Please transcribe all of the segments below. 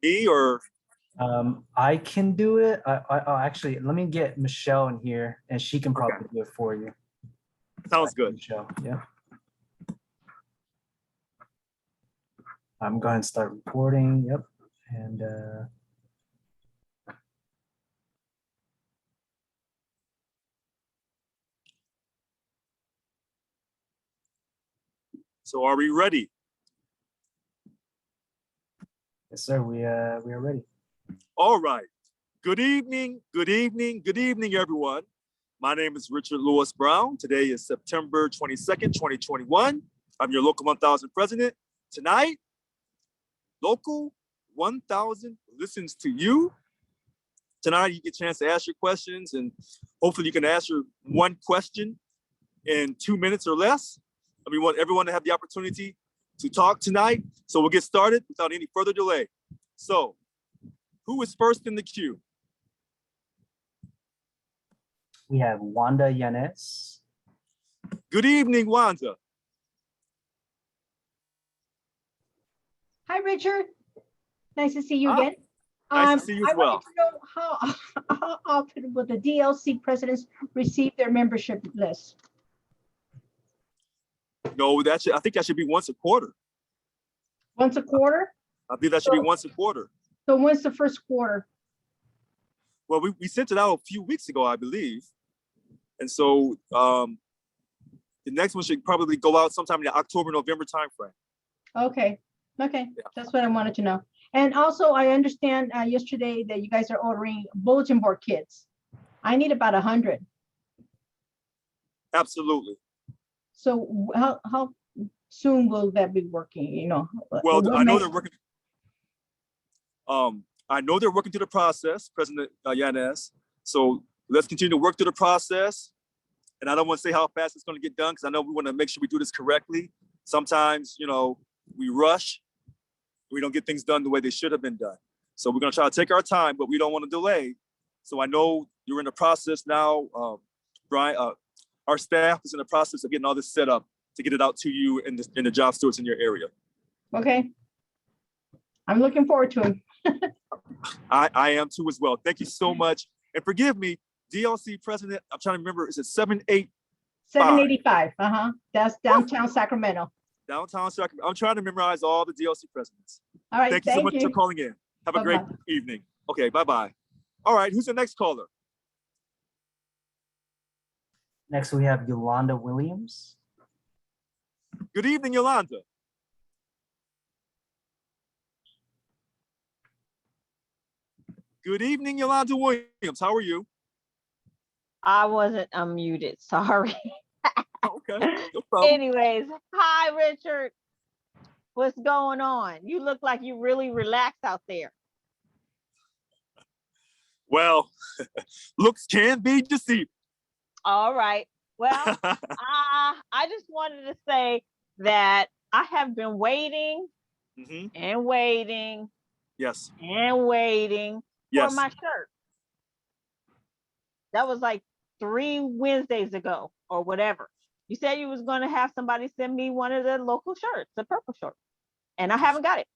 me or? I can do it. Actually, let me get Michelle in here, and she can probably do it for you. Sounds good. Michelle, yeah. I'm going to start recording. Yep, and so are we ready? yes, sir. We are ready. All right. Good evening, everyone. My name is Richard Lewis Brown. Today is September 22nd, 2021. I'm your Local 1000 president. Tonight, Local 1000 listens to you. Tonight, you get a chance to ask your questions, and hopefully you can answer one question in 2 minutes or less. And we want everyone to have the opportunity to talk tonight. So we'll get started without any further delay. So, who is first in the queue? We have Wanda Yanez. Good evening, Wanda. Hi, Richard. Nice to see you again. Nice to see you as well. I wanted to know how often will the DLC presidents receive their membership list? No, I think that should be once a quarter. Once a quarter? I believe that should be once a quarter. So when's the first quarter? Well, we sent it out a few weeks ago, I believe. And so the next one should probably go out sometime in the October, November timeframe. Okay, yeah. That's what I wanted to know. And also, I understand yesterday that you guys are ordering bulletin board kits. I need about 100. Absolutely. So how soon will that be working? You know. Well, I know they're working. I know they're working through the process, President Yanez. So let's continue to work through the process. And I don't want to say how fast it's going to get done because I know we want to make sure we do this correctly. Sometimes, we rush. We don't get things done the way they should have been done. So we're going to try to take our time, but we don't want to delay. So I know you're in the process now. Brian, our staff is in the process of getting all this set up to get it out to you and the job stewards in your area. Okay. I'm looking forward to it. I am too as well. Thank you so much. And forgive me, DLC president, I'm trying to remember, is it 785? 785, That's downtown Sacramento. Downtown Sacramento. I'm trying to memorize all the DLC presidents. All right, thank you so much for calling in. Have a great evening. Okay, bye-bye. All right, who's the next caller? Next, we have Yolanda Williams. Good evening, Yolanda. Good evening, Yolanda Williams. How are you? I wasn't unmuted, sorry. Okay, no problem. Anyways, hi, Richard. What's going on? You look like you really relaxed out there. Well, looks can be deceiving. All right. Well, I just wanted to say that I have been waiting and waiting. Yes. And waiting for my shirt. That was like 3 Wednesdays ago or whatever. You said you was going to have somebody send me one of the local shirts, the purple shirt, and I haven't got it.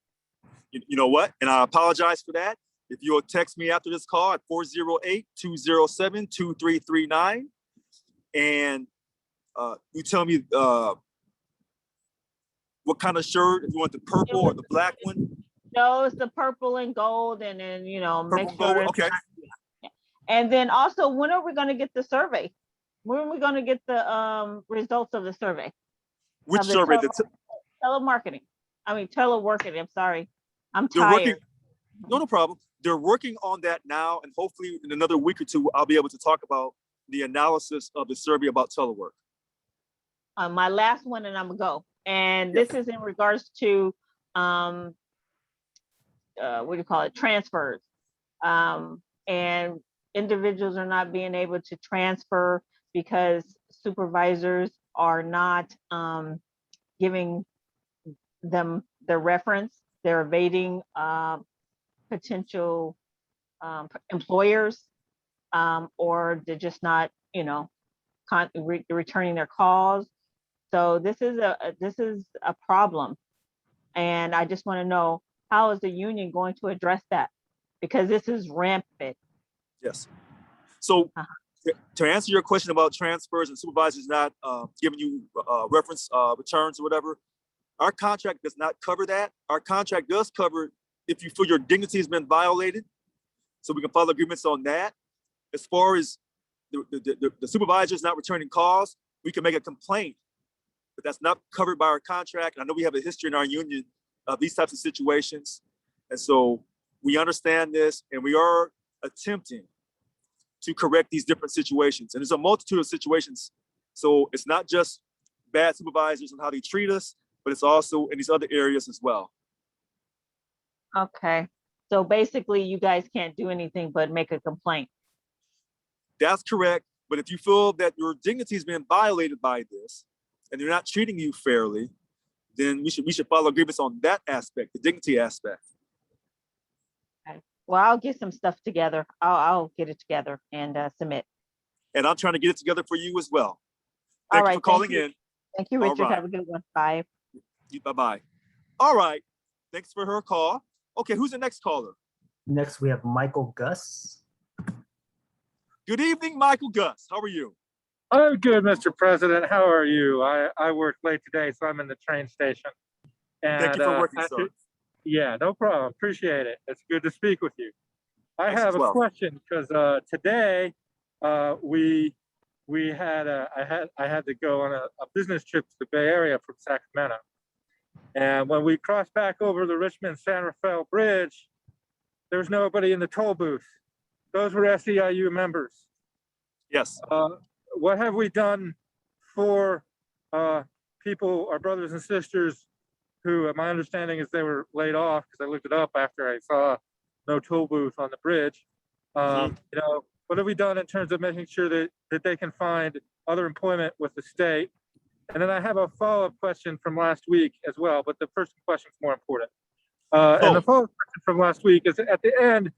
You know what? And I apologize for that. If you'll text me after this call at 408-207-2339, and you tell me what kind of shirt, if you want the purple or the black one. No, it's the purple and gold, and then make sure. Gold, okay. And then also, when are we going to get the survey? When are we going to get the results of the survey? Which survey? Telemarketing. I mean, teleworking. I'm sorry. I'm tired. No problem. They're working on that now, and hopefully in another week or two, I'll be able to talk about the analysis of the survey about telework. My last one, and I'm gonna go. And this is in regards to what do you call it? Transfers. And individuals are not being able to transfer because supervisors are not giving them the reference. They're evading potential employers, or they're just not, returning their calls. So this is a problem, and I just want to know, how is the union going to address that? Because this is rampant. Yes. So Uh-huh. to answer your question about transfers and supervisors not giving you reference returns or whatever, our contract does not cover that. Our contract does cover if you feel your dignity has been violated. So we can file agreements on that. As far as the supervisors not returning calls, we can make a complaint, but that's not covered by our contract. And I know we have a history in our union of these types of situations. And so we understand this, and we are attempting to correct these different situations. And there's a multitude of situations. So it's not just bad supervisors and how they treat us, but it's also in these other areas as well. Okay. So basically you guys can't do anything but make a complaint. That's correct. But if you feel that your dignity is being violated by this and they're not treating you fairly, then we should follow agreements on that aspect, the dignity aspect. Okay. Well, I'll get some stuff together. I'll get it together and submit. And I'm trying to get it together for you as well. All Thank you right, for calling thank you. in. Thank you, All Richard. right. Have a good one. Bye. Bye-bye. All right. Thanks for her call. Okay, who's the next caller? Next, we have Michael Gus. Good evening, Michael Gus. How are you? I'm good, Mr. President. How are you? I work late today, so I'm in the train station. And, Thank you for working, sir. Yeah, no problem. Appreciate it. It's good to speak with you. I Thanks have as a well. question because today we had I had to go on a business trip to the Bay Area from Sacramento, and when we crossed back over the Richmond-San Rafael Bridge, there was nobody in the toll booth. Those were SEIU members. Yes. What have we done for people, our brothers and sisters, who my understanding is they were laid off, because I looked it up after I saw no toll booth on the bridge. You know, what have we done in terms of making sure that they can find other employment with the state? And then I have a follow-up question from last week as well, but the first question is more important. And the follow-up question from last week is at the end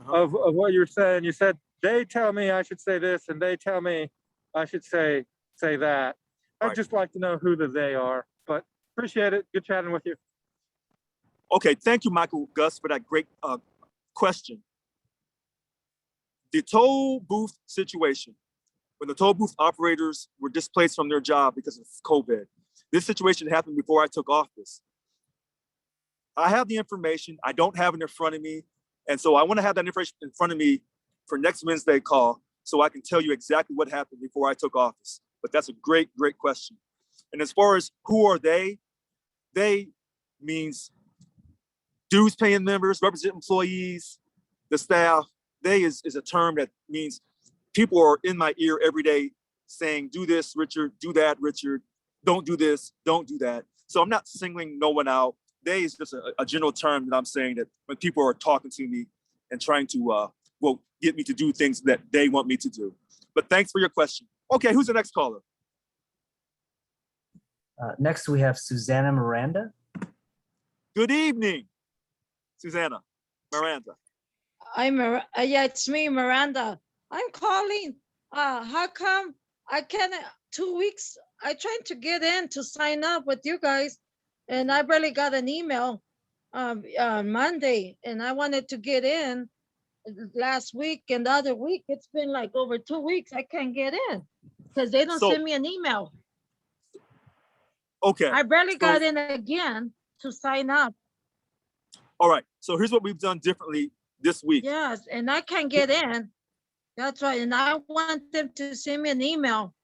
of what you were saying. You said, they tell me I should say this, and they tell me I should say that. I'd just like to know who the they are, but appreciate it. Good chatting with you. Okay, thank you, Michael Gus, for that great question. The toll booth situation, when the toll booth operators were displaced from their job because of COVID, this situation happened before I took office. I have the information. I don't have it in front of me. And so I want to have that information in front of me for next Wednesday call so I can tell you exactly what happened before I took office. But that's a great, great question. And as far as who are they means dues paying members, represent employees, the staff. They is a term that means people are in my ear every day saying, do this, Richard, do that, Richard, don't do this, don't do that. So I'm not singling no one out. They is just a general term that I'm saying that when people are talking to me and trying to, well, get me to do things that they want me to do. But thanks for your question. Okay, who's the next caller? Next, we have Susana Miranda. Good evening, Susana Miranda. Yeah, it's me, Miranda. I'm calling. How come I can't? 2 weeks. I tried to get in to sign up with you guys, and I barely got an email on Monday, and I wanted to get in last week and the other week. It's been like over 2 weeks. I can't get in because they don't send me an email. Okay. I barely got in again to sign up. All right. So here's what we've done differently this week. Yes, and I can't get in. That's right. And I want them to send me an email.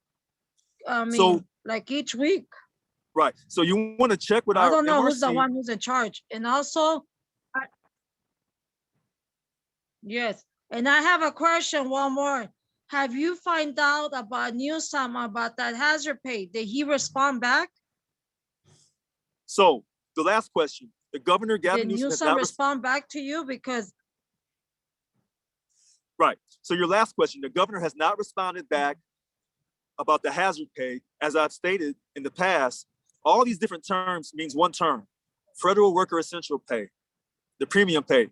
I mean, like each week. Right. So you want to check with our I don't know MRC. who's the one who's in charge. And also, yes. And I have a question, one more. Have you find out about Newsom about that hazard pay? Did he respond back? So the last question, the governor, Gavin Did Newsom, has Newsom not respond back to you? Because right. So your last question, the governor has not responded back about the hazard pay. As I've stated in the past, all these different terms means one term, federal worker essential pay, the premium pay.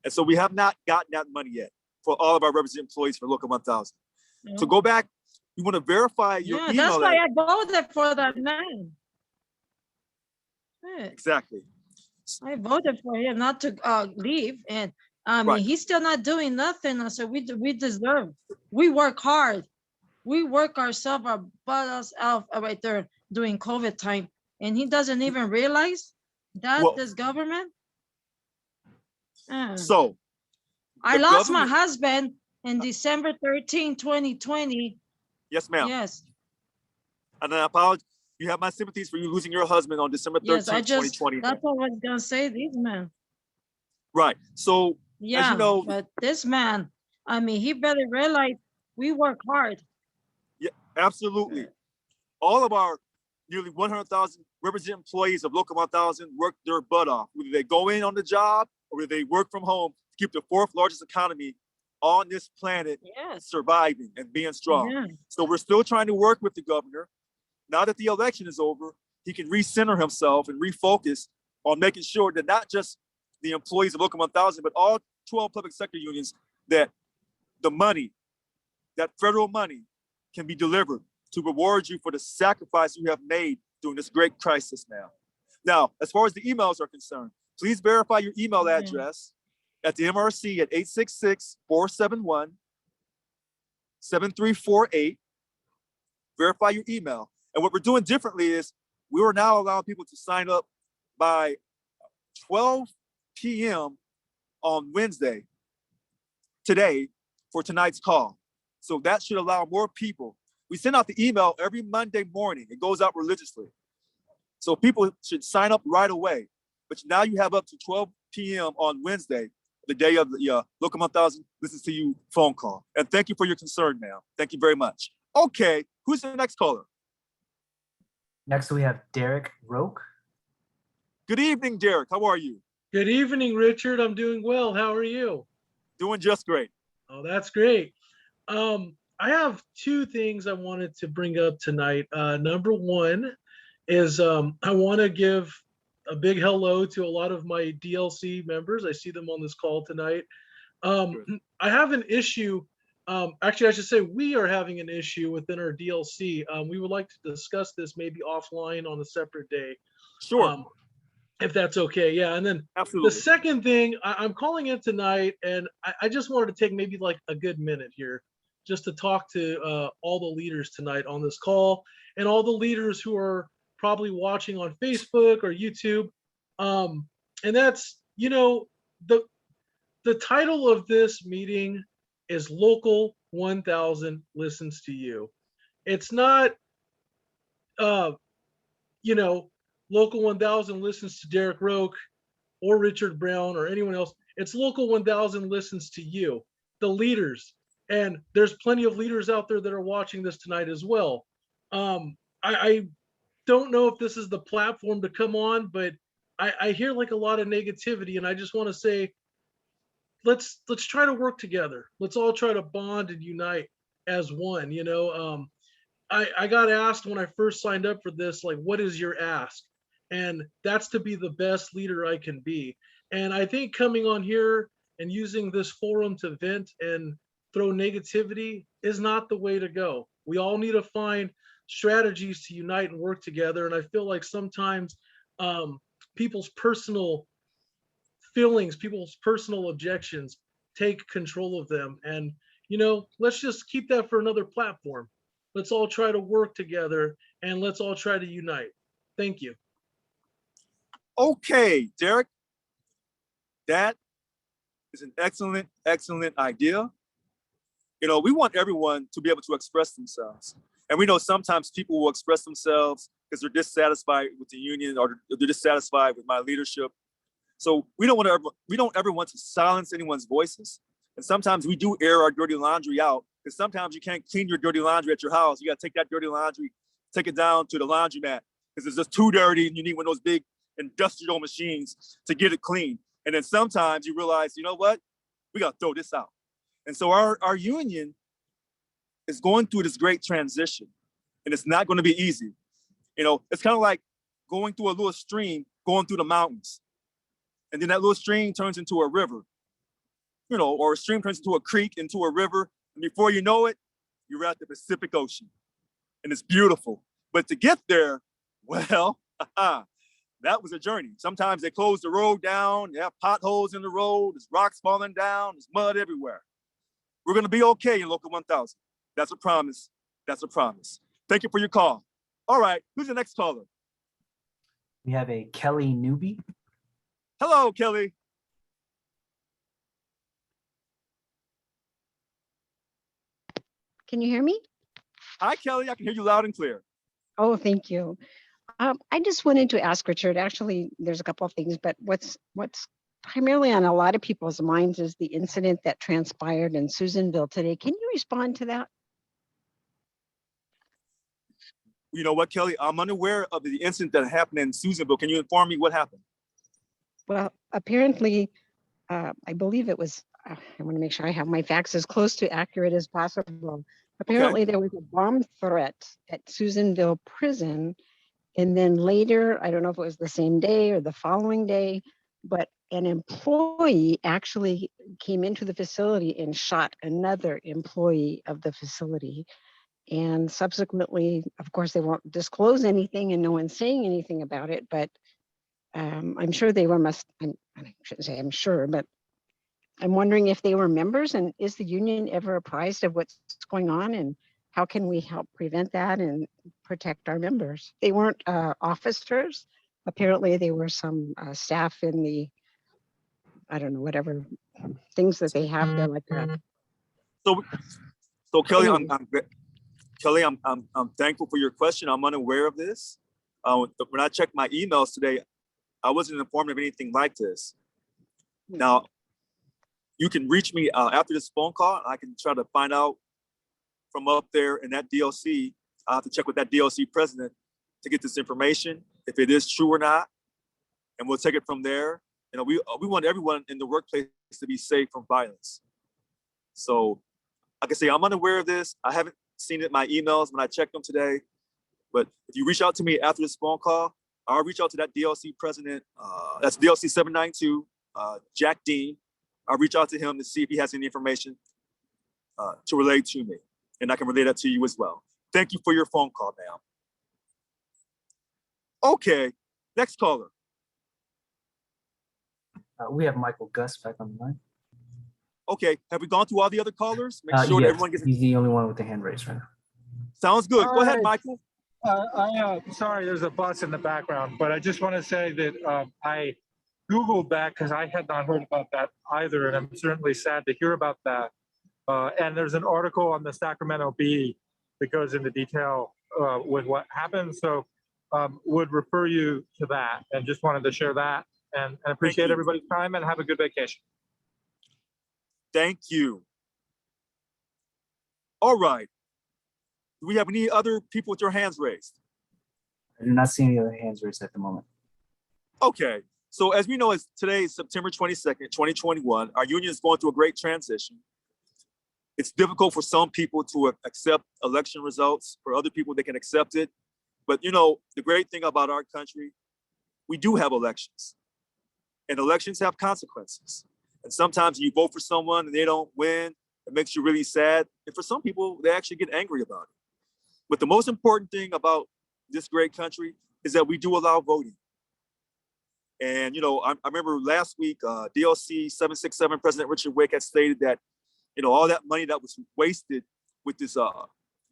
And so we have not gotten that money yet for all of our represented employees for Local 1000. To go back, you want to verify your email. That's why I voted for that man. Exactly. unions. I voted for him not to leave, and I mean Right. he's still not doing nothing. I said we deserve. We work hard. We work ourselves our butts out right there during COVID time, and he doesn't even realize that Well, this government. so I the lost my government, husband in December 13, 2020. yes, ma'am. Yes, And I apologize. You have my sympathies for you losing your husband on December 13th, yes, I just 2020. that's what I was gonna say. These men. Right. So, as Yeah, you know, but this man, I mean, he better realize we work hard. yeah, absolutely. All of our nearly 100,000 represented employees of Local 1000 work their butt off. Whether they go in on the job or whether they work from home to keep the fourth largest economy on this planet Yes. surviving and being strong. Yeah. So we're still trying to work with the governor. Now that the election is over, he can recenter himself and refocus on making sure that not just the employees of Local 1000, but all 12 public sector unions, that the money, that federal money, can be delivered to reward you for the sacrifice you have made during this great crisis now. Now, as far as the emails are concerned, please verify your email address at the MRC at 866-471-7348. Verify your email. And what we're doing differently is we are now allowing people to sign up by 12 p.m. on Wednesday, today, for tonight's call. So that should allow more people. We send out the email every Monday morning. It goes out religiously. So people should sign up right away. But now you have up to 12 p.m. on Wednesday, the day of the Local 1000 Listens to You phone call. And thank you for your concern, ma'am. Thank you very much. Okay, who's the next caller? Next, we have Derick Roque. Good evening, Derick. How are you? Good evening, Richard. I'm doing well. How are you? Doing just great. Oh, that's great. I have two things I wanted to bring up tonight. Number one is I want to give a big hello to a lot of my DLC members. I see them on this call tonight. I have an issue. Actually, I should say we are having an issue within our DLC. We would like to discuss this maybe offline on a separate day. Sure. If that's okay. Yeah. And then Absolutely. the second thing, I'm calling in tonight, and I just wanted to take maybe like a good minute here just to talk to all the leaders tonight on this call, and all the leaders who are probably watching on Facebook or YouTube. And that's, you know, the title of this meeting is Local 1000 Listens to You. It's not, you know, Local 1000 listens to Derick Roque or Richard Brown or anyone else. It's Local 1000 listens to you, the leaders. And there's plenty of leaders out there that are watching this tonight as well. I don't know if this is the platform to come on, but I hear like a lot of negativity, and I just want to say, let's try to work together. Let's all try to bond and unite as one. You know, I got asked when I first signed up for this, like, what is your ask? And that's to be the best leader I can be. And I think coming on here and using this forum to vent and throw negativity is not the way to go. We all need to find strategies to unite and work together. And I feel like sometimes people's personal feelings, people's personal objections take control of them. And, you know, let's just keep that for another platform. Let's all try to work together, and let's all try to unite. Thank you. Okay, Derick, that is an excellent, excellent idea. You know, we want everyone to be able to express themselves. And we know sometimes people will express themselves because they're dissatisfied with the union, or they're dissatisfied with my leadership. So we don't ever want to silence anyone's voices. And sometimes we do air our dirty laundry out, because sometimes you can't clean your dirty laundry at your house. You got to take that dirty laundry, take it down to the laundromat, because it's just too dirty and you need one of those big industrial machines to get it clean. And then sometimes you realize, you know what, we got to throw this out. And so our union is going through this great transition, and it's not going to be easy. You know, it's kind of like going through a little stream, going through the mountains. And then that little stream turns into a river, you know, or a stream turns into a creek, into a river. And before you know it, you're at the Pacific Ocean, and it's beautiful. But to get there, well, that was a journey. Sometimes they close the road down, they have potholes in the road, there's rocks falling down, there's mud everywhere. We're gonna be okay in Local 1000. That's a promise. That's a promise. Thank you for your call. All right, who's the next caller? We have a Kelly Newby. Hello, Kelly. Can you hear me? Hi, Kelly. I can hear you loud and clear. Oh, thank you. I just wanted to ask Richard, actually, there's a couple of things, but what's primarily on a lot of people's minds is the incident that transpired in Susanville today. Can you respond to that? You know what, Kelly? I'm unaware of the incident that happened in Susanville. Can you inform me what happened? Well, apparently, I believe it was, I want to make sure I have my facts as close to accurate as possible. Apparently, there was a bomb threat at Susanville prison. And then later, I don't know if it was the same day or the following day, but an employee actually came into the facility and shot another employee of the facility. And subsequently, of course, they won't disclose anything and no one's saying anything about it, but I'm sure they were, I shouldn't say I'm sure, but I'm wondering if they were members, and is the union ever apprised of what's going on, and how can we help prevent that and protect our members? They weren't officers. Apparently they were some staff in the, I don't know, whatever things that they have there like that. So Kelly, Kelly, I'm thankful for your question. I'm unaware of this. When I checked my emails today, I wasn't informed of anything like this. Now, you can reach me after this phone call. I can try to find out from up there in that DLC. I'll have to check with that DLC president to get this information, if it is true or not, and we'll take it from there. You know, we want everyone in the workplace to be safe from violence. So, like I say, I'm unaware of this. I haven't seen it in my emails when I checked them today. But if you reach out to me after this phone call, I'll reach out to that DLC president. That's DLC 792, Jack Dean. I'll reach out to him to see if he has any information to relay to me, and I can relay that to you as well. Thank you for your phone call, ma'am. Okay, next caller. We have Michael Gus back on the line. Okay, have we gone through all the other callers? Make sure that Yes, everyone gets. he's the only one with the hand raised right now. Sounds good. Go ahead, Michael. Sorry, there's a bus in the background, but I just want to say that I Googled that because I had not heard about that either, and I'm certainly sad to hear about that. And there's an article on the Sacramento Bee that goes into detail with what happened. So would refer you to that, and just wanted to share that. And appreciate everybody's time, and have a good vacation. Thank you. All right. Do we have any other people with their hands raised? I do not see any other hands raised at the moment. Okay. So as we know, it's today is September 22nd, 2021. Our union is going through a great transition. It's difficult for some people to accept election results. For other people, they can accept it. But you know, the great thing about our country, we do have elections. And elections have consequences. And sometimes you vote for someone and they don't win. It makes you really sad. And for some people, they actually get angry about it. But the most important thing about this great country is that we do allow voting. And, you know, I remember last week, DLC 767 President Richard Wake had stated that, you know, all that money that was wasted with this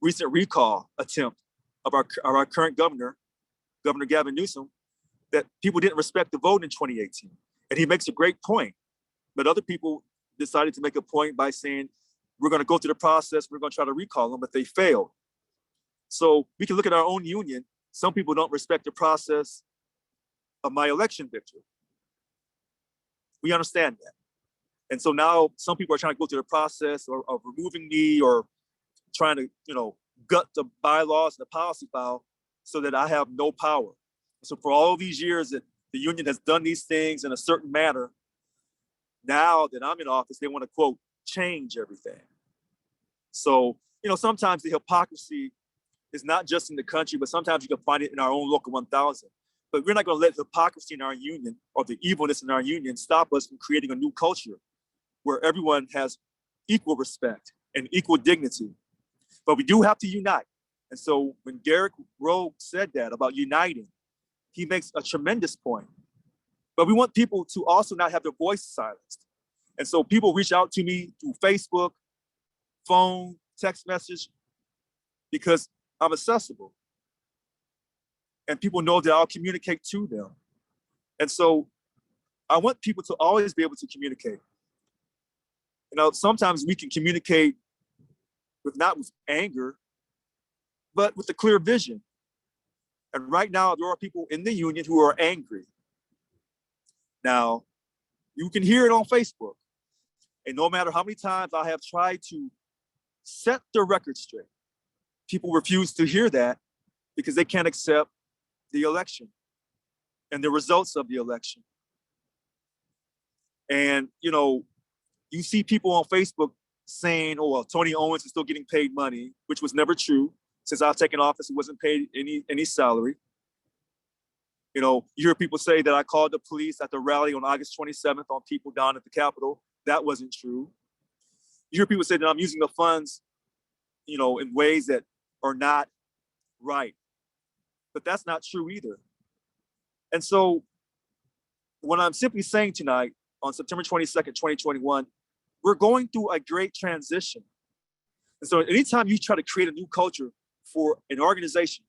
recent recall attempt of our current governor, Governor Gavin Newsom, that people didn't respect the vote in 2018. And he makes a great point. But other people decided to make a point by saying, we're going to go through the process, we're going to try to recall them, but they failed. So we can look at our own union. Some people don't respect the process of my election victory. We understand that. And so now some people are trying to go through the process of removing me or trying to, you know, gut the bylaws and the policy file so that I have no power. So for all these years that the union has done these things in a certain manner, now that I'm in office, they want to, quote, change everything. So, you know, sometimes the hypocrisy is not just in the country, but sometimes you can find it in our own local 1000. But we're not going to let hypocrisy in our union or the evilness in our union stop us from creating a new culture where everyone has equal respect and equal dignity. But we do have to unite. And so when Derick Roque said that about uniting, he makes a tremendous point. But we want people to also not have their voice silenced. And so people reach out to me through Facebook, phone, text message, because I'm accessible. And people know that I'll communicate to them. And so I want people to always be able to communicate. You know, sometimes we can communicate not with anger, but with a clear vision. And right now, there are people in the union who are angry. Now, you can hear it on Facebook. And no matter how many times I have tried to set the record straight, people refuse to hear that because they can't accept the election and the results of the election. And, you know, you see people on Facebook saying, oh, well, Tony Owens is still getting paid money, which was never true. Since I've taken office, he wasn't paid any salary. You know, you hear people say that I called the police at the rally on August 27th on people down at the Capitol. That wasn't true. You hear people say that I'm using the funds, you know, in ways that are not right. But that's not true either. And so what I'm simply saying tonight on September 22nd, 2021, we're going through a great transition. And so anytime you try to create a new culture for an organization,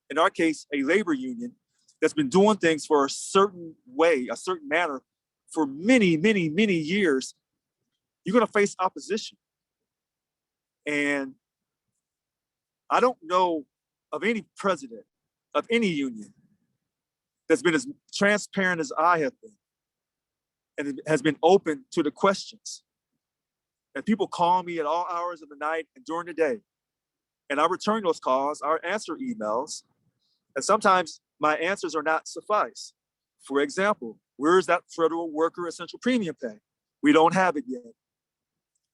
in our case, a labor union, that's been doing things for a certain way, a certain manner for many, many, many years, you're going to face opposition. And I don't know of any president of any union that's been as transparent as I have been and has been open to the questions. And people call me at all hours of the night and during the day. And I return those calls, I answer emails, and sometimes my answers are not suffice. For example, where is that federal worker essential premium pay? We don't have it yet.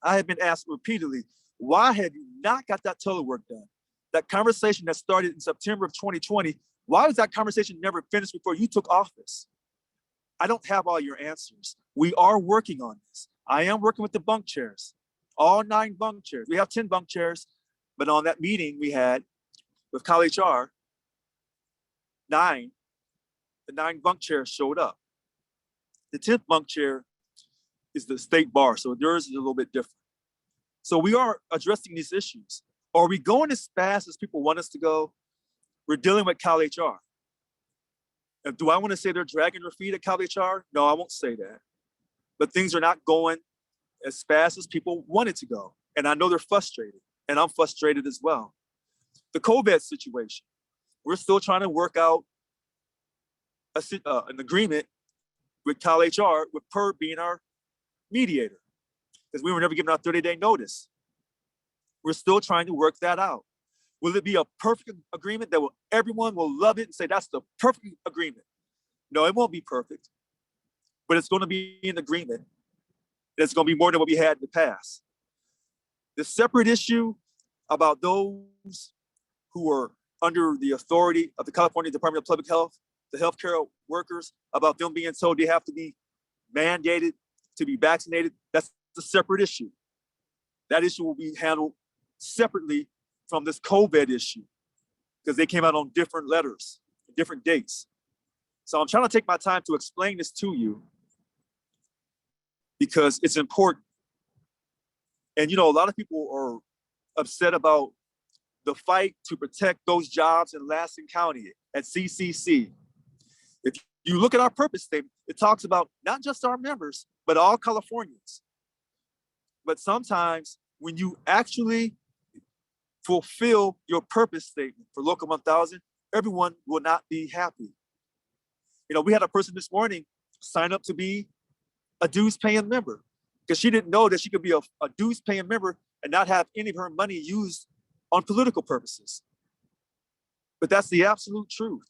I have been asked repeatedly, why have you not got that telework done? That conversation that started in September of 2020, why was that conversation never finished before you took office? I don't have all your answers. We are working on this. I am working with the bunk chairs, all 9 bunk chairs. We have 10 bunk chairs, but on that meeting we had with CalHR, the 9 bunk chairs showed up. The 10th bunk chair is the state bar, so theirs is a little bit different. So we are addressing these issues. Are we going as fast as people want us to go? We're dealing with CalHR. And do I want to say they're dragging their feet at CalHR? No, I won't say that. But things are not going as fast as people want it to go. And I know they're frustrated, and I'm frustrated as well. The COVID situation, we're still trying to work out an agreement with CalHR, with PERB being our mediator, because we were never given our 30-day notice. We're still trying to work that out. Will it be a perfect agreement that everyone will love it and say that's the perfect agreement? No, it won't be perfect, but it's going to be an agreement. It's going to be more than what we had in the past. The separate issue about those who are under the authority of the California Department of Public Health, the healthcare workers, about them being told they have to be mandated to be vaccinated, that's a separate issue. That issue will be handled separately from this COVID issue because they came out on different letters, different dates. So I'm trying to take my time to explain this to you because it's important. And you know, a lot of people are upset about the fight to protect those jobs in Lassen County at CCC. If you look at our purpose statement, it talks about not just our members, but all Californians. But sometimes when you actually fulfill your purpose statement for Local 1000, everyone will not be happy. You know, we had a person this morning sign up to be a dues paying member because she didn't know that she could be a dues paying member and not have any of her money used on political purposes. But that's the absolute truth.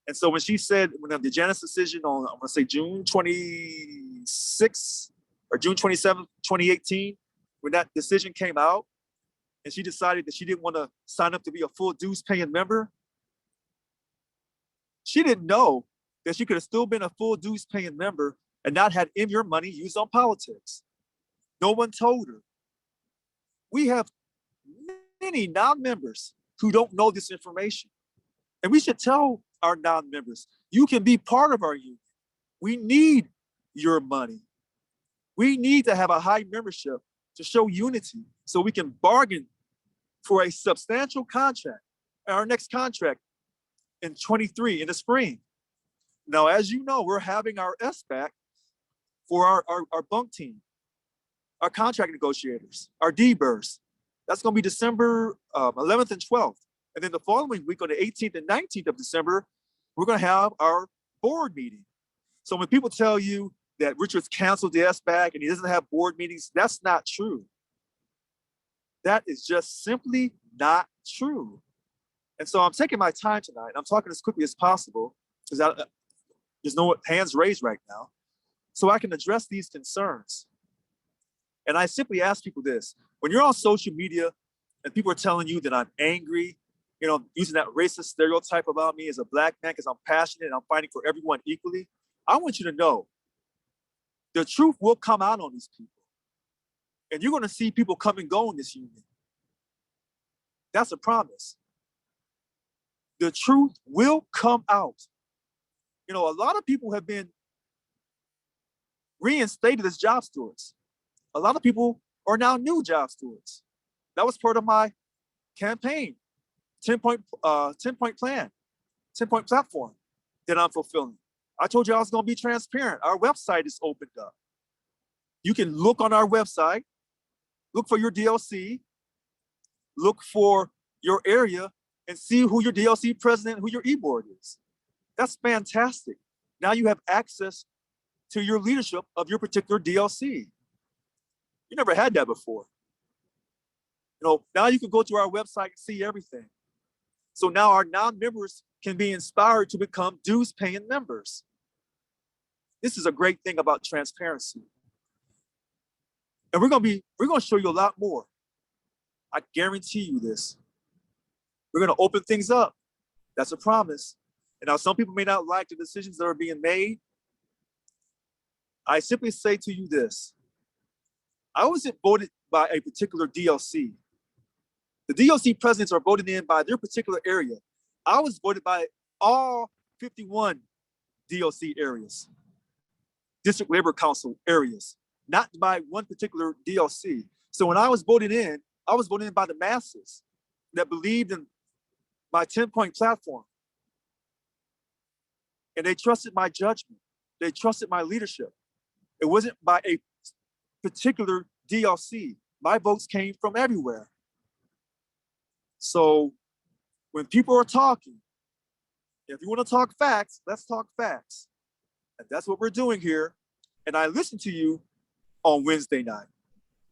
And so when she said, when the Janus decision on, I'm gonna say June 26th or June 27th, 2018, when that decision came out, and she decided that she didn't want to sign up to be a full dues paying member, she didn't know that she could have still been a full dues paying member and not had any of your money used on politics. No one told her. We have many non-members who don't know this information. And we should tell our non-members. You can be part of our union. We need your money. We need to have a high membership to show unity so we can bargain for a substantial contract, our next contract in 23 in the spring. Now, as you know, we're having our SBAC for our bunk team, our contract negotiators, our D-Burrs. That's going to be December 11th and 12th. And then the following week on the 18th and 19th of December, we're going to have our board meeting. So when people tell you that Richard's canceled the SBAC and he doesn't have board meetings, that's not true. That is just simply not true. And so I'm taking my time tonight. I'm talking as quickly as possible because there's no hands raised right now, so I can address these concerns. And I simply ask people this: when you're on social media and people are telling you that I'm angry, using that racist stereotype about me as a Black man because I'm passionate and I'm fighting for everyone equally, I want you to know the truth will come out on these people. And you're going to see people come and go in this union. That's a promise. The truth will come out. A lot of people have been reinstated as job stewards. A lot of people are now new job stewards. That was part of my campaign, 10-point plan, 10-point platform that I'm fulfilling. I told you I was going to be transparent. Our website is opened up. You can look on our website, look for your DLC, look for your area, and see who your DLC president, who your e-board is. That's fantastic. Now you have access to your leadership of your particular DLC. You never had that before. Now you can go to our website and see everything. So now our non-members can be inspired to become dues-paying members. This is a great thing about transparency. And we're gonna show you a lot more. I guarantee you this. We're gonna open things up. That's a promise. And now some people may not like the decisions that are being made. I simply say to you this: I wasn't voted by a particular DLC. The DLC presidents are voted in by their particular area. I was voted by all 51 DLC areas, District Labor Council areas, not by one particular DLC. So when I was voted in by the masses that believed in my 10-point platform. And they trusted my judgment. They trusted my leadership. It wasn't by a particular DLC. My votes came from everywhere. So when people are talking, if you want to talk facts, let's talk facts. And that's what we're doing here. And I listen to you on Wednesday night.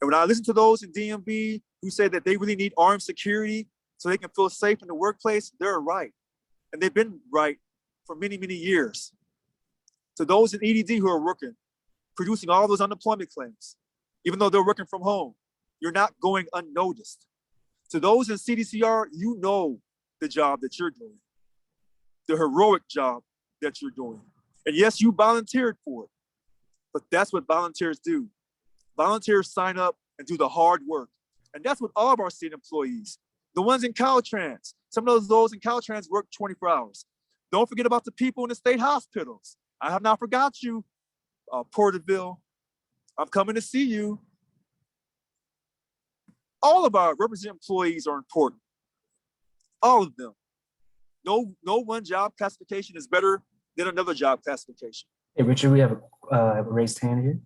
And when I listen to those in DMV who say that they really need armed security so they can feel safe in the workplace, they're right. And they've been right for many, many years. To those in EDD who are working, producing all those unemployment claims, even though they're working from home, you're not going unnoticed. To those in CDCR, you know the job that you're doing, the heroic job that you're doing. And yes, you volunteered for it, but that's what volunteers do. Volunteers sign up and do the hard work. And that's what all of our state employees, the ones in Caltrans, some of those in Caltrans work 24 hours. Don't forget about the people in the state hospitals. I have not forgot you, Porterville. I'm coming to see you. All of our representative employees are important. All of them. No one job classification is better than another job classification. Hey, Richard, we have a raised hand here.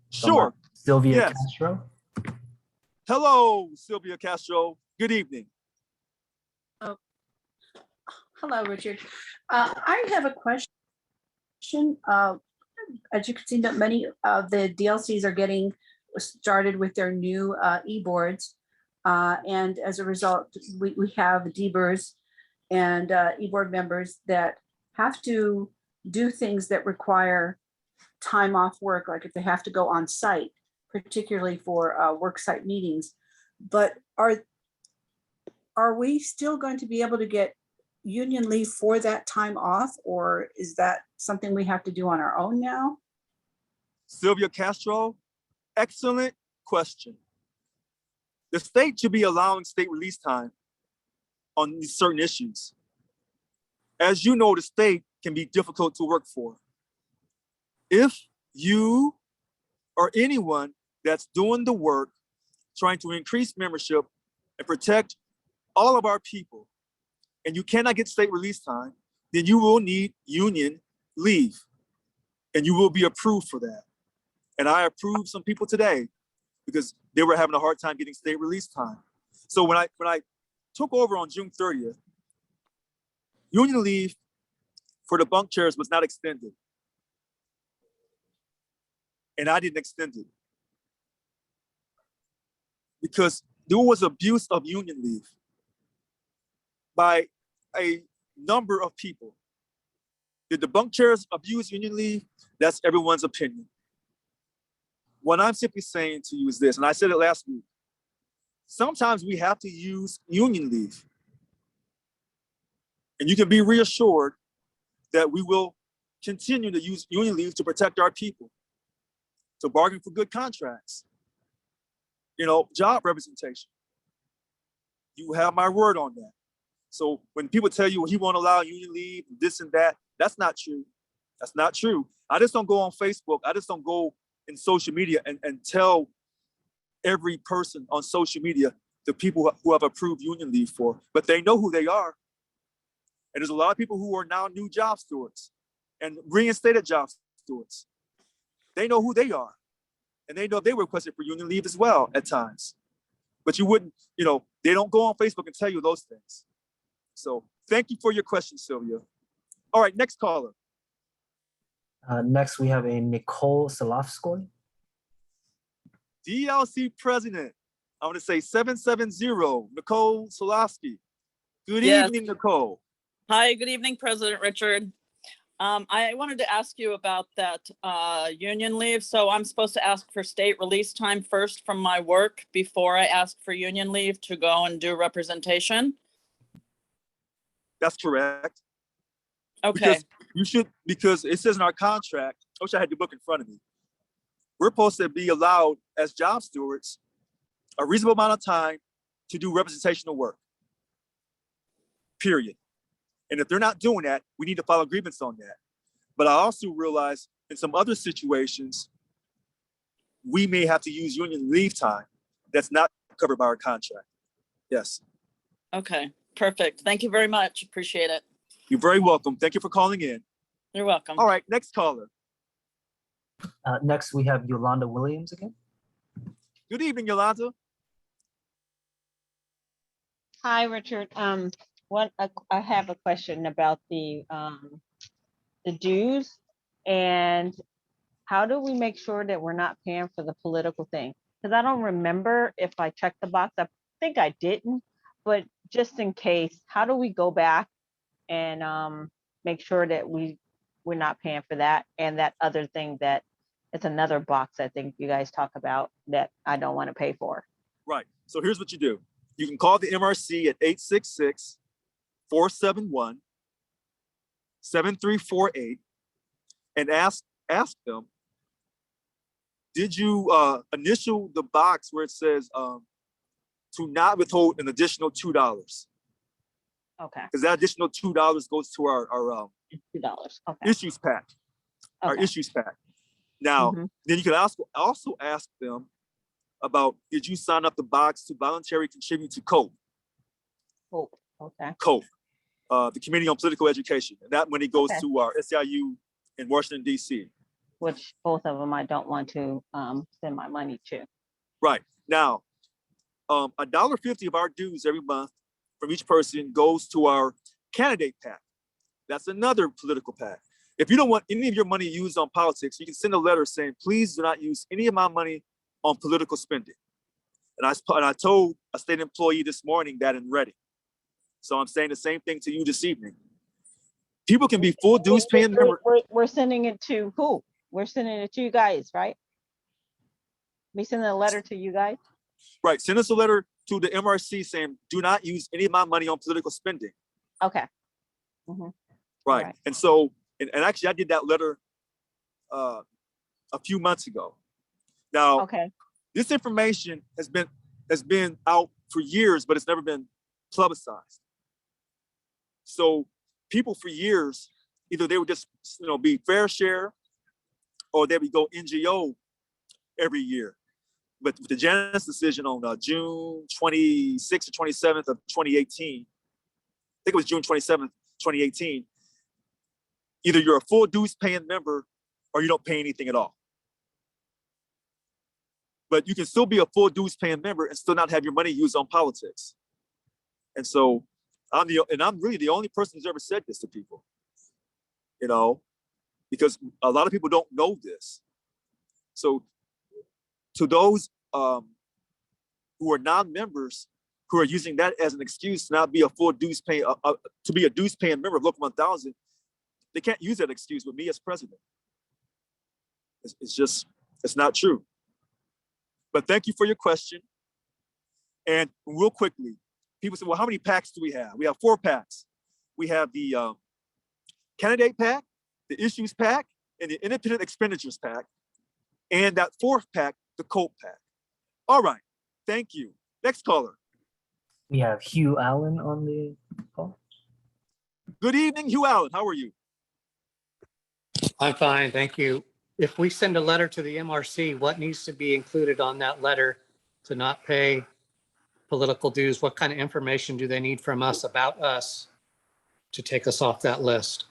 Sure. Sylvia Yes. Castro. Hello, Sylvia Castro. Good evening. Hello, Richard. I have a question. As you can see, that many of the DLCs are getting started with their new e-boards. And as a result, we have D-Burs and e-board members that have to do things that require time off work, like if they have to go on site, particularly for work site meetings. But are we still going to be able to get union leave for that time off, or is that something we have to do on our own now? Sylvia Castro, excellent question. The state should be allowing state release time on these certain issues. as you know, the state can be difficult to work for. If you or anyone that's doing the work, trying to increase membership and protect all of our people, and you cannot get state release time, then you will need union leave, and you will be approved for that. And I approved some people today because they were having a hard time getting state release time. So when I took over on June 30th, union leave for the bunk chairs was not extended. And I didn't extend it because there was abuse of union leave by a number of people. Did the bunk chairs abuse union leave? That's everyone's opinion. What I'm simply saying to you is this, and I said it last week, sometimes we have to use union leave. And you can be reassured that we will continue to use union leave to protect our people, to bargain for good contracts, job representation. You have my word on that. So when people tell you he won't allow union leave, this and that, that's not true. That's not true. I just don't go on Facebook. I just don't go in social media and tell every person on social media the people who have approved union leave for, but they know who they are. And there's a lot of people who are now new job stewards and reinstated job stewards. They know who they are. And they know they requested for union leave as well at times. But you wouldn't, they don't go on Facebook and tell you those things. So thank you for your question, Sylvia. All right, next caller. Next, we have a Nicole Solovskoy. DLC president. I'm going to say 770, Nicole Solovskoy. Good Yes. evening, Nicole. Hi, good evening, President Richard. I wanted to ask you about that union leave. So I'm supposed to ask for state release time first from my work before I ask for union leave to go and do representation. That's correct. Okay. Because it says in our contract, I wish I had the book in front of me. We're supposed to be allowed as job stewards a reasonable amount of time to do representational work, period. And if they're not doing that, we need to file agreements on that. But I also realize in some other situations, we may have to use union leave time that's not covered by our contract. Yes. Okay, perfect. Thank you very much. Appreciate it. You're very welcome. Thank you for calling in. You're welcome. All right, next caller. Next, we have Yolanda Williams again. Good evening, Yolanda. Hi, Richard. I have a question about the dues and how do we make sure that we're not paying for the political thing? Because I don't remember if I checked the box. I think I didn't, but just in case, how do we go back and make sure that we're not paying for that and that other thing that it's another box I think you guys talk about that I don't want to pay for. Right. So here's what you do. You can call the MRC at 866-471-7348 and ask them, did you initial the box where it says to not withhold an additional $2? Okay. Because that additional $2 goes to our $2. Okay. issues pack. Our Okay. issues pack. Now, then you can also ask them about, did you sign up the box to voluntarily contribute to COPE? Cool. Okay. COPE, the Committee on Political Education. And that money goes Okay. to our SIU in Washington, D.C. Which both of them I don't want to send my money to. Right. Now, $1.50 of our dues every month from each person goes to our candidate pack. That's another political pack. If you don't want any of your money used on politics, you can send a letter saying, please do not use any of my money on political spending. And I told a state employee this morning that in Reading. So I'm saying the same thing to you this evening. People can be full dues paying members. We're sending it to who? We're sending it to you guys, right? We sending a letter to you guys? Right. Send us a letter to the MRC saying, do not use any of my money on political spending. Okay. Right. Right. And so, and actually I did that letter a few months ago. Now, Okay. this information has been out for years, but it's never been publicized. So people for years, either they would just, be fair share, or they would go NGO every year. But with the Janus decision on June 26th or 27th of 2018, I think it was June 27th, 2018, either you're a full dues paying member or you don't pay anything at all. But you can still be a full dues paying member and still not have your money used on politics. And so I'm really the only person who's ever said this to people, because a lot of people don't know this. So to those who are non-members who are using that as an excuse to not be a full dues paying, to be a dues paying member of Local 1000, they can't use that excuse with me as president. It's not true. But thank you for your question. And real quickly, people say, well, how many PACs do we have? We have 4 PACs. We have the candidate PAC, the issues PAC, and the independent expenditures PAC, and that 4th PAC, the COPE PAC. All right, thank you. Next caller. We have Hugh Allen on the call. Good evening, Hugh Allen. How are you? I'm fine, thank you. If we send a letter to the MRC, what needs to be included on that letter to not pay political dues? What kind of information do they need from us about us to take us off that list?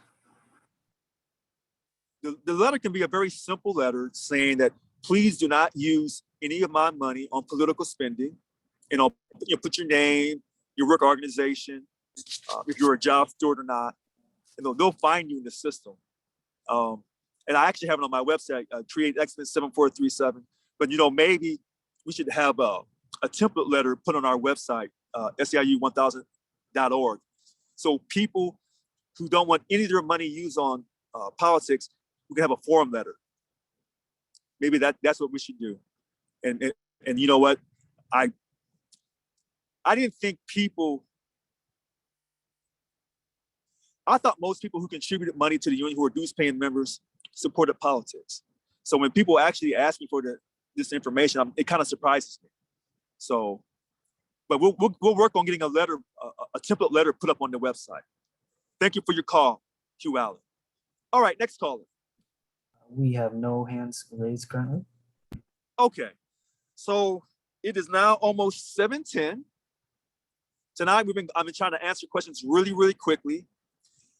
The letter can be a very simple letter saying that please do not use any of my money on political spending. Put your name, your work organization, if you're a job steward or not, and they'll find you in the system. And I actually have it on my website, Create Excellence 7437. But maybe we should have a template letter put on our website, SEIU1000.org. So people who don't want any of their money used on politics, we can have a forum letter. Maybe that's what we should do. And you know what? I didn't think I thought most people who contributed money to the union who are dues paying members supported politics. So when people actually ask me for this information, it kind of surprises me. So, but we'll work on getting a letter, a template letter put up on the website. Thank you for your call, Hugh Allen. All right, next caller. We have no hands raised currently. Okay, so it is now almost 7:10. Tonight I've been trying to answer questions really, really quickly.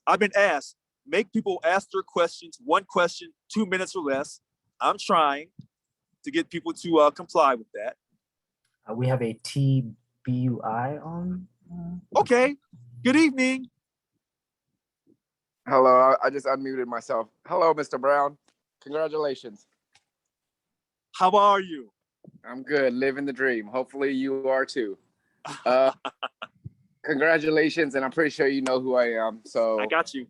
I've been asked, make people ask their questions, 1 question, 2 minutes or less. I'm trying to get people to comply with that. We have a TBUI on. Okay, good evening. Hello, I just unmuted myself. Hello, Mr. Brown. Congratulations. How are you? I'm good, living the dream. Hopefully you are too. Congratulations, and I'm pretty sure you know who I am. So I got you.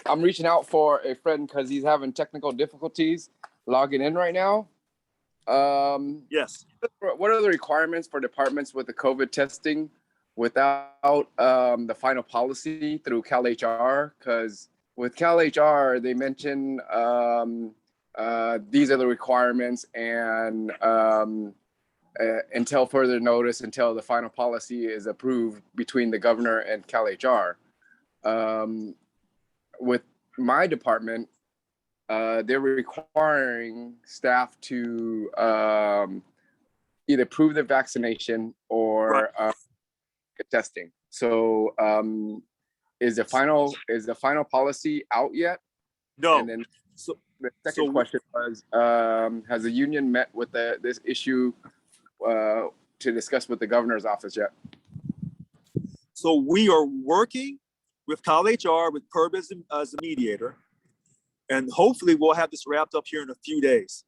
I'm reaching out for a friend because he's having technical difficulties logging in right now. Yes. What are the requirements for departments with the COVID testing without the final policy through CalHR? Because with CalHR, they mention these are the requirements, and until further notice, until the final policy is approved between the governor and CalHR. With my department, they're requiring staff to either prove their vaccination or get testing. So is the final policy out yet? No. And then the second question was, has the union met with this issue to discuss with the governor's office yet? So we are working with CalHR, with PERB as the mediator, and hopefully we'll have this wrapped up here in a few days.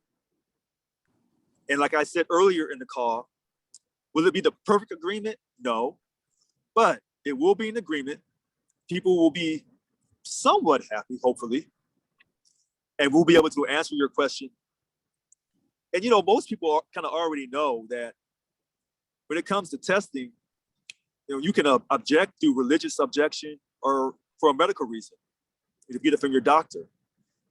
And like I said earlier in the call, will it be the perfect agreement? No, but it will be an agreement. People will be somewhat happy, hopefully, and we'll be able to answer your question. And most people kind of already know that when it comes to testing, you can object through religious objection or for a medical reason. You get it from your doctor.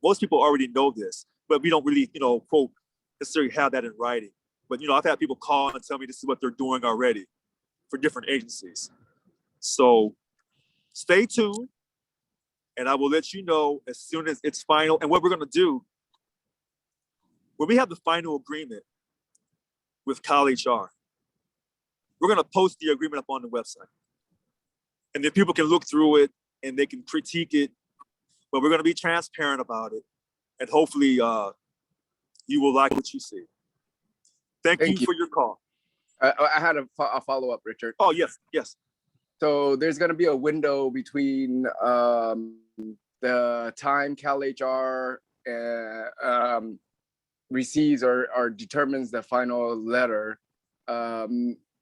Most people already know this, but we don't really, quote, necessarily have that in writing. But, I've had people call and tell me this is what they're doing already for different agencies. So stay tuned. And I will let you know as soon as it's final. And what we're gonna do, when we have the final agreement with CalHR, we're gonna post the agreement up on the website. And then people can look through it and they can critique it, but we're gonna be transparent about it. And hopefully you will like what you see. Thank you for your call. I had a follow-up, Richard. Oh, yes, yes. So there's going to be a window between the time CalHR receives or determines the final letter.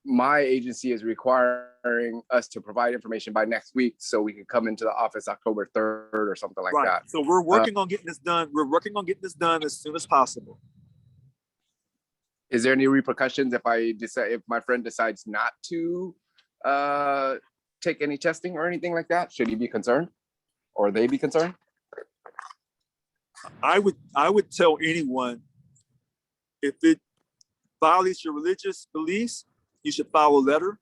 My agency is requiring us to provide information by next week so we can come into the office October 3rd or something like that. So we're working on getting this done. We're working on getting this done as soon as possible. Is there any repercussions if if my friend decides not to take any testing or anything like that? Should he be concerned, or they be concerned? I would tell anyone, if it violates your religious beliefs, you should file a letter.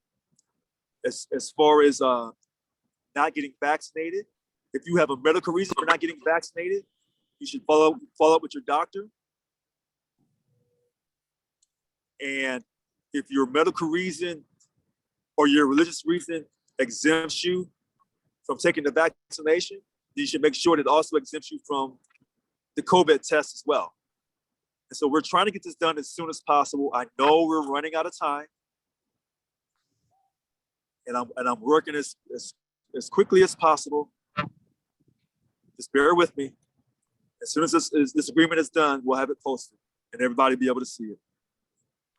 As far as not getting vaccinated, if you have a medical reason for not getting vaccinated, you should follow up with your doctor. And if your medical reason or your religious reason exempts you from taking the vaccination, you should make sure that it also exempts you from the COVID test as well. And so we're trying to get this done as soon as possible. I know we're running out of time. And I'm working as quickly as possible. Just bear with me. As soon as this agreement is done, we'll have it posted and everybody be able to see it.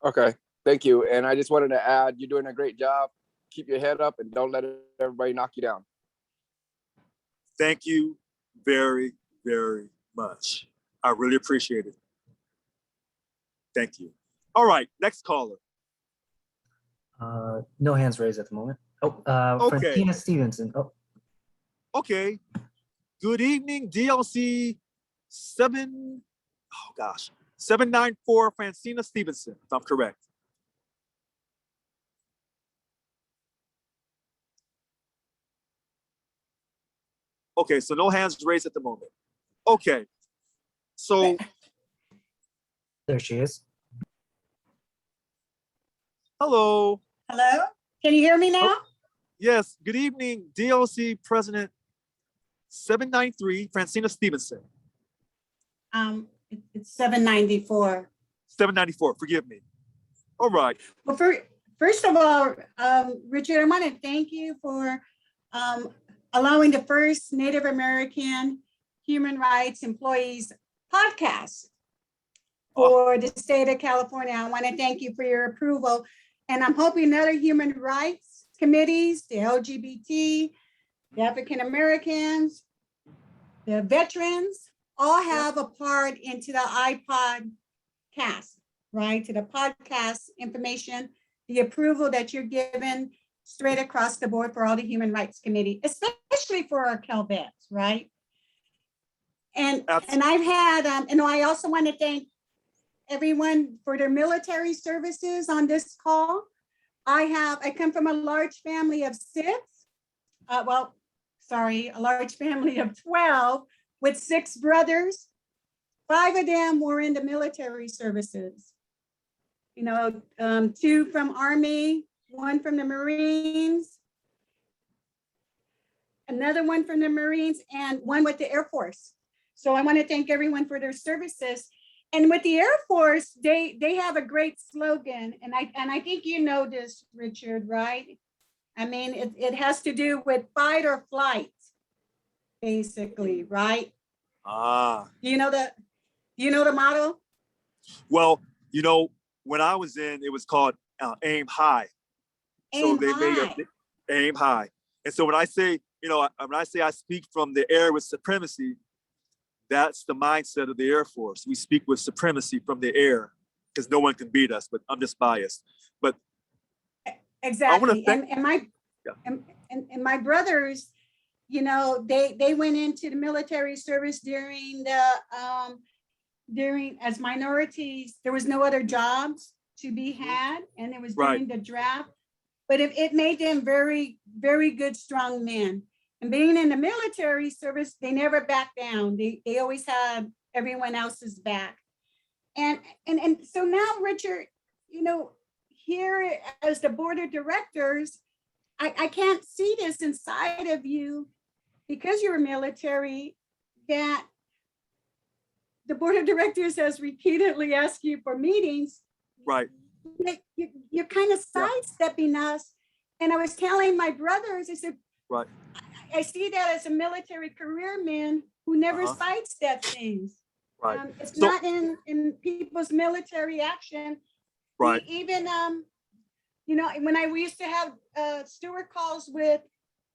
Okay, thank you. And I just wanted to add, you're doing a great job. Keep your head up and don't let everybody knock you down. Thank you very, very much. I really appreciate it. Thank you. All right, next caller. No hands raised at the moment. Oh, Okay. FRANCNA Stevenson. Oh, Okay. Good evening, DLC 794 FRANCNA Stevenson, if I'm correct. Okay, so no hands raised at the moment. Okay, so there she is. hello. Hello? Can you hear me now? Yes, good evening, DLC President 793 FRANCNA Stevenson. It's 794. 794, forgive me. All right. Well, first of all, Richard, I want to thank you for allowing the first Native American human rights employees podcast for the state of California. I want to thank you for your approval. And I'm hoping other human rights committees, the LGBT, the African Americans, the veterans, all have a part into the iPod cast, right? To the podcast information, the approval that you're given straight across the board for all the human rights committee, especially for our Cal vets, right? And I've had, I also want to thank everyone for their military services on this call. I come from a large family of 6, a large family of 12 with 6 brothers. 5 of them were in the military services. 2 from Army, 1 from the Marines, another one from the Marines, and 1 with the Air Force. So I want to thank everyone for their services. And with the Air Force, they have a great slogan, and I think you know this, Richard, right? I mean, it has to do with fight or flight, basically, right? Do you know the motto? Well, when I was in, it was called Aim High. So they made Aim High. And so when I say, I speak from the air with supremacy, that's the mindset of the Air Force. We speak with supremacy from the air because no one can beat us, but I'm just biased. But exactly. And my brothers, they went into the military service during as minorities. There was no other jobs to be had, and it was during the draft. But it made them very, very good, strong men. And being in the military service, they never back down. They always have everyone else's back. And so now, Richard, here as the board of directors, I can't see this inside of you because you're military, that the board of directors has repeatedly asked you for meetings. Right. You're kind of sidestepping us. And I was telling my brothers, I said, right. I see that as a military career man who never sidestep things. Right. It's not in people's military action. Right. Even, when we used to have steward calls with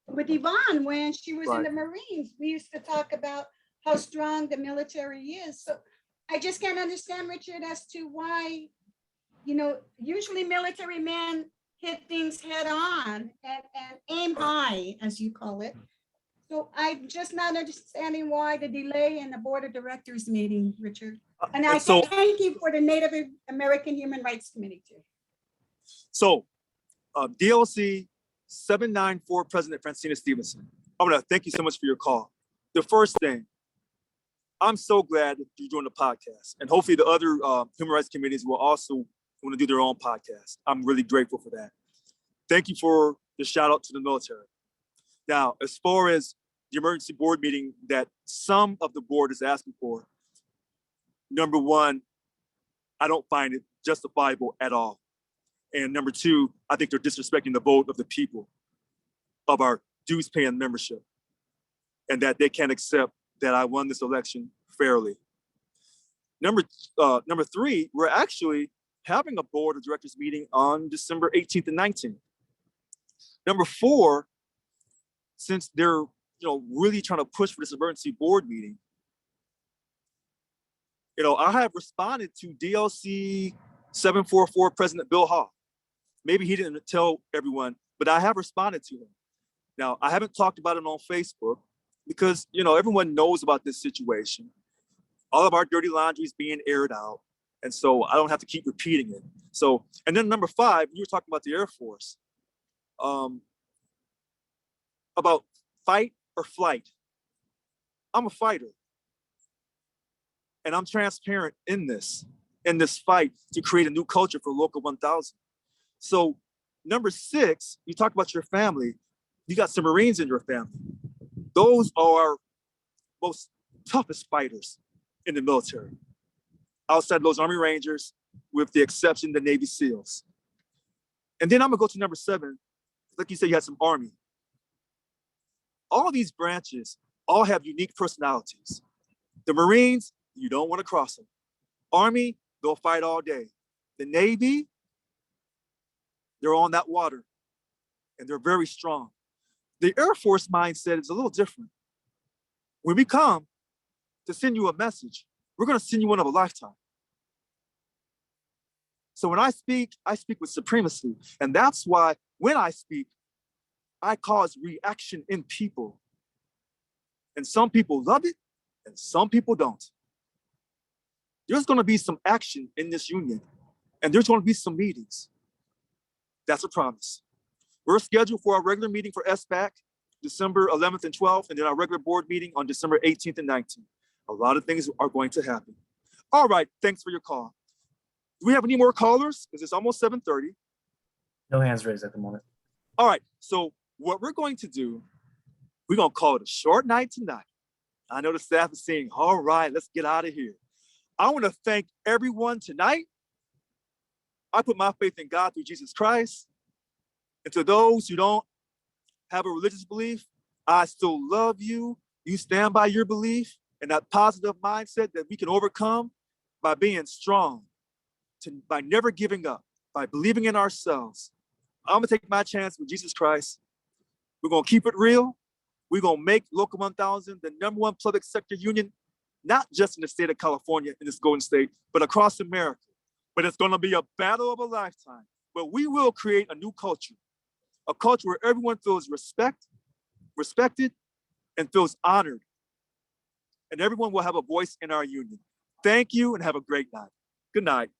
Yvonne when she was in the Marines, we used to talk about how strong the military is. So I just can't understand, Richard, as to why, usually military men hit things head on and aim high, as you call it. So I'm just not understanding why the delay in the board of directors meeting, Richard. And I thank you for the Native American Human Rights Committee too. So DLC 794 President FRANCNA Stevenson, I want to thank you so much for your call. The first thing, I'm so glad that you're doing the podcast, and hopefully the other human rights committees will also want to do their own podcast. I'm really grateful for that. Thank you for the shout out to the military. Now, as far as the emergency board meeting that some of the board is asking for, number one, I don't find it justifiable at all. And number two, I think they're disrespecting the vote of the people, of our dues paying membership, and that they can't accept that I won this election fairly. Number three, we're actually having a board of directors meeting on December 18th and 19th. Number four, since they're really trying to push for this emergency board meeting, I have responded to DLC 744 President Bill Hall. Maybe he didn't tell everyone, but I have responded to him. Now, I haven't talked about it on Facebook because, everyone knows about this situation. All of our dirty laundry is being aired out. And so I don't have to keep repeating it. So, and then number five, you were talking about the Air Force, about fight or flight. I'm a fighter. And I'm transparent in this fight to create a new culture for Local 1000. So number six, you talk about your family. You got some Marines in your family. Those are our most toughest fighters in the military. Outside those Army Rangers, with the exception of the Navy SEALs. And then I'm gonna go to number seven. Like you said, you had some Army. All these branches all have unique personalities. The Marines, you don't want to cross them. Army, they'll fight all day. The Navy, they're on that water and they're very strong. The Air Force mindset is a little different. When we come to send you a message, we're going to send you one of a lifetime. So when I speak with supremacy. And that's why when I speak, I cause reaction in people. And some people love it and some people don't. There's going to be some action in this union and there's going to be some meetings. That's a promise. We're scheduled for our regular meeting for SBAC, December 11th and 12th, and then our regular board meeting on December 18th and 19th. A lot of things are going to happen. All right, thanks for your call. Do we have any more callers? Because it's almost 7:30. No hands raised at the moment. All right, so what we're going to do, we're going to call it a short night tonight. I know the staff is saying, all right, let's get out of here. I want to thank everyone tonight. I put my faith in God through Jesus Christ. And to those who don't have a religious belief, I still love you. You stand by your belief and that positive mindset that we can overcome by being strong, by never giving up, by believing in ourselves. I'm gonna take my chance with Jesus Christ. We're gonna keep it real. We're gonna make Local 1000 the #1 public sector union, not just in the state of California, in this Golden State, but across America. But it's gonna be a battle of a lifetime. But we will create a new culture, a culture where everyone feels respected, and feels honored. And everyone will have a voice in our union. Thank you and have a great night. Good night.